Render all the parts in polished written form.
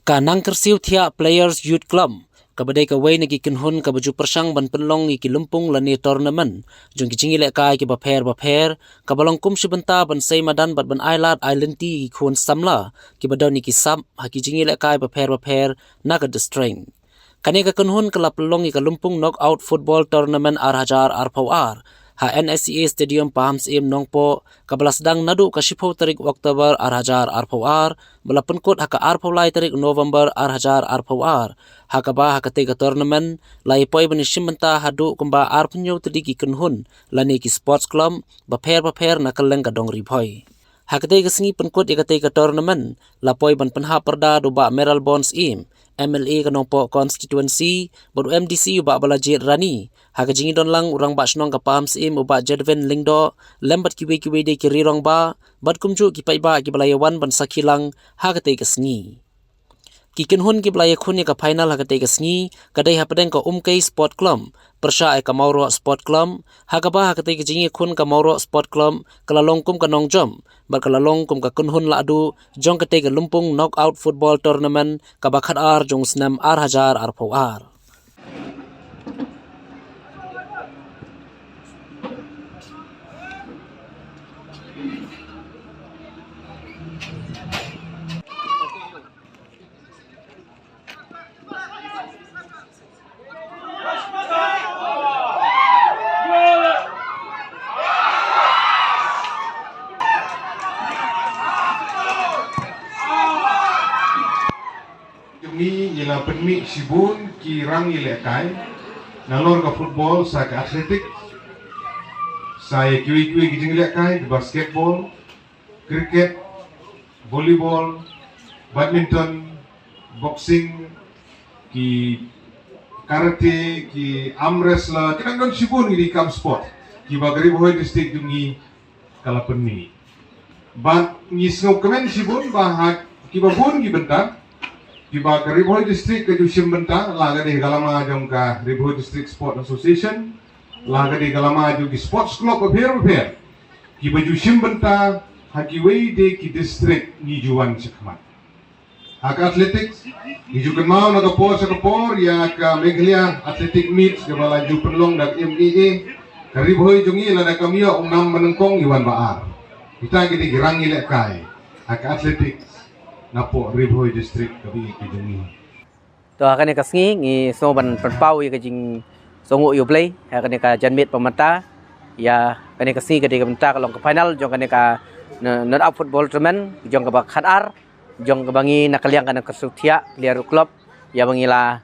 Kanang kersiu thia Players Youth Club kabadai ka way nagikinhon ka baju persang ban penlong iki lumpung lani tournament jong kicing ile kai ki bapher kabalong kum shibenta ban sei madan bat ban island island ti khon samla ki badaw ni ki sam haki jing ile kai bapher na ka distrain kane ka kunhon kala pelong ka lumpung knockout football tournament R1000 RPR ha NSCA Stadium Pahams Im Nongpo kabalas dang nadu ka 10 tarik Oktober R1000 RPR balapun kot haka RPLai tarik November R1000 RPR haka ba haka tega tournament lai poi bani shimenta hadu kumba arpunyo tadiki kunhun lani ki sports club bapher na kaleng ka dongri phoi haka tega singi penkot ya tega tournament la poi ban penha perda do ba Meral Bonds Im MLA kanongpo constituency baru MDC uba balajit rani haka jingi don lang urang ba shnong ka Pahams Im uba Jedven Lingdo lembat kiwe de kiri rong ba bat kumju ki pai ba ki balayawan ban sakilang haka tega singi kikin hun ki belaya khun ka final haka tega singi kadai hapadeng ka umkei sport club persha ka mauro sport club haka ba haka tega jingi khun ka mauro sport club kalalong kum ka nongjom bar kalalong kum ka kunhun la adu jong ka tega lumpung knockout football tournament ka bakhat ar jong snam R1000 RPR Ni nila penmi sibun kirang ilekai nalor ka football sa ka atletik saya kiwi kijing ilekai basketball cricket volleyball badminton boxing ki karate ki arm wrestler kinang don sibun di kam sport ki bagari boy district dungi kala penmi bat ngisno kemen sibun bahag ki babun ki bentar di bawah Riboy District ke Jusim Bentang laga di Galama jong ka Riboy District Sport Association laga di Galama jong ki Sports Club bapher ki baju Jusim Bentang hakiway de ki district ni Juwan Sekmat hak athletics ni juga mau naga por ya ka Meghalaya Athletic Meets ke balaju penlong dak MEA ka Riboy jongi lada kamia nam menengkong Iwan Baar kita gidi girangi lekai hak athletics napo Riboy District kabi kijungi to akan ka sngi ngi so ban perpau ya kajing songo yo play akan ka janmit pemata ya kan ka sngi ka pemata kalong ke final jong kan ka knockout up football tournament jong ka bakhat ar jong ka bangi nakaliang kan ka sutia player club ya bangila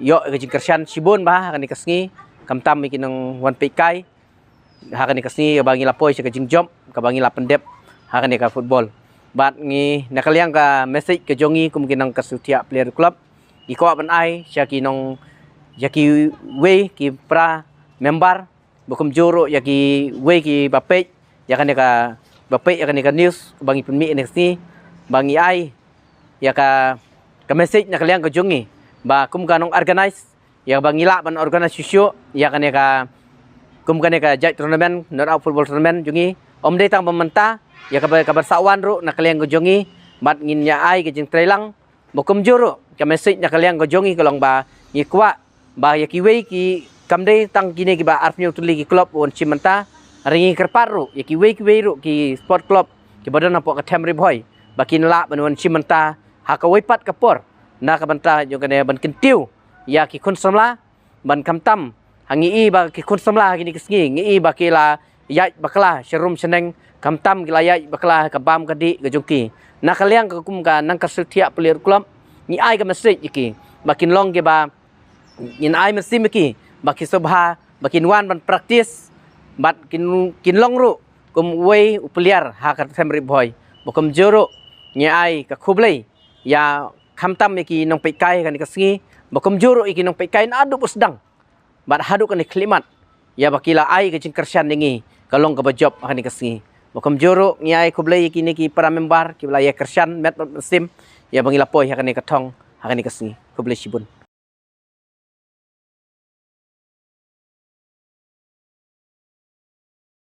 yo kajing kersian sibun ba akan ka sngi kamtam ikinong wan pikai akan ka sngi bangila poi sa kajing jom ka bangila pendep akan ka football bat ngi nakaliang ka message ke jongi kemungkinan ke sutia player club iko ban ai syaki nong yaki we ki pra member bukum joro yaki we ki bapej yakan ka bapej yakan ka news bangi penmi NXT bangi ai ya ka message nakaliang ke jongi ba kum kanong organize ya bangila ban organize syu yakan ka kum kan ka jai tournament knockout football tournament jongi om dei tang pementa ya kabar sawan ru nakaliang gojongi bat ngin nya ai ke jing trailang bokum juro ka message nakaliang gojongi kalong ba ngi kwa ba ya ki we ki kamde tang kini ki ba arfnyo tuli ki club won chimenta ringi kerparu ya ki we ru ki sport club ki badan apo ka temri boy bakin la ban won chimenta ha ka wepat ka por na ka banta jo kane ban kentiu ya ki kun samla ban kamtam hangi i ba ki kun samla kini kisngi ngi i ba ki la ya bakla serum seneng kamtam gilayai bakla ka bam kadi gejungki nakaliang ka kum ka nang kasetia player club ni ai ka message iki bakin long ge ba in ai mesti miki baki sobha bakin wan ban practice bat kin long ru kum we player ha ka family boy bokum joro ni ai ka khublei ya kamtam iki nong pekai kan ka singi bokum joro iki nong pekai na adu pusdang bat hadu kan klimat ya bakila ai ka jingkersian ningi kalong ka bajob akan ka singi Bokom joro ngiai kublai kini ki para member ki belaya kersian met sim ya bangila poi akan ka tong akan ka singi kublai sibun